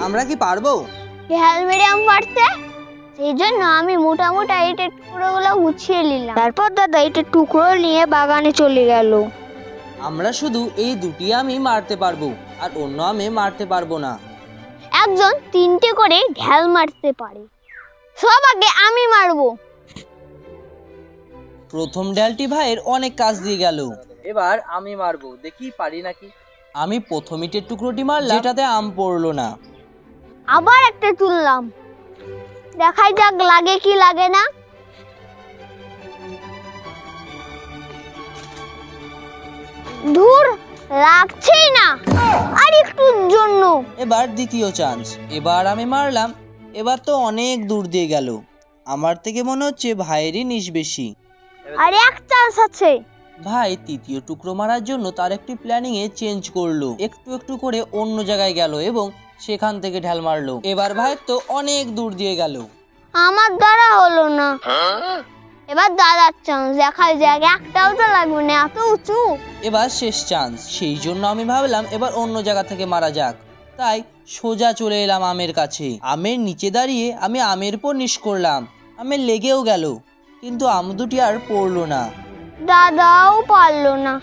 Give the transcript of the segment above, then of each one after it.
আমরা কি পারবো? হেলমেটে আম পারতে, সেই জন্য আমি মোটা মোটা ইটের টুকরোগুলো গুছিয়ে নিলাম। তারপর দাদা ইটের টুকরো নিয়ে বাগানে চলে গেল। আমরা শুধু এই দুটি আমি মারতে পারবো, আর অন্য আমি মারতে পারবো না। একজন 3টে করে ঢেল মারতে পারে, সব আগে আমি মারবো। প্রথম ডালটি ভাইয়ের অনেক কাজ দিয়ে গেল। এবার আমি মারবো, দেখি পারি নাকি। আমি প্রথম ইটের টুকরোটি মারলাম, যেটাতে আম পড়লো না। আবার একটা তুললাম, দেখাই যাক লাগে কি লাগে না। ধুর, লাগছেই না, আর একটুর জন্য। এবার দ্বিতীয় চান্স, এবার আমি মারলাম। এবার তো অনেক দূর দিয়ে গেল। আমার থেকে মনে হচ্ছে ভাইয়েরই নিশ বেশি। আর এক চান্স আছে। ভাই তৃতীয় টুকরো মারার জন্য তার একটি প্ল্যানিং এ চেঞ্জ করলো, একটু একটু করে অন্য জায়গায় গেল এবং সেখান থেকে ঢাল মারলো। এবার ভাইয়ের তো অনেক দূর দিয়ে গেল। আমার দ্বারা হলো না। এবার দাদার চান্স, দেখাই যাক, একটাও তো লাগবে না, এত উঁচু। এবার শেষ চান্স, সেই জন্য আমি ভাবলাম এবার অন্য জায়গা থেকে মারা যাক। তাই সোজা চলে এলাম আমের কাছে। আমের নিচে দাঁড়িয়ে আমি আমের উপর নিশ করলাম। আমের লেগেও গেল, কিন্তু আম দুটি আর পড়লো না। দাদাও পারলো না।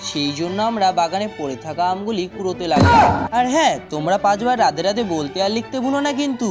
সেই জন্য আমরা বাগানে পড়ে থাকা আমগুলি কুড়োতে লাগলাম। আর হ্যাঁ, তোমরা 5বার রাধে রাধে বলতে আর লিখতে ভুলো না কিন্তু।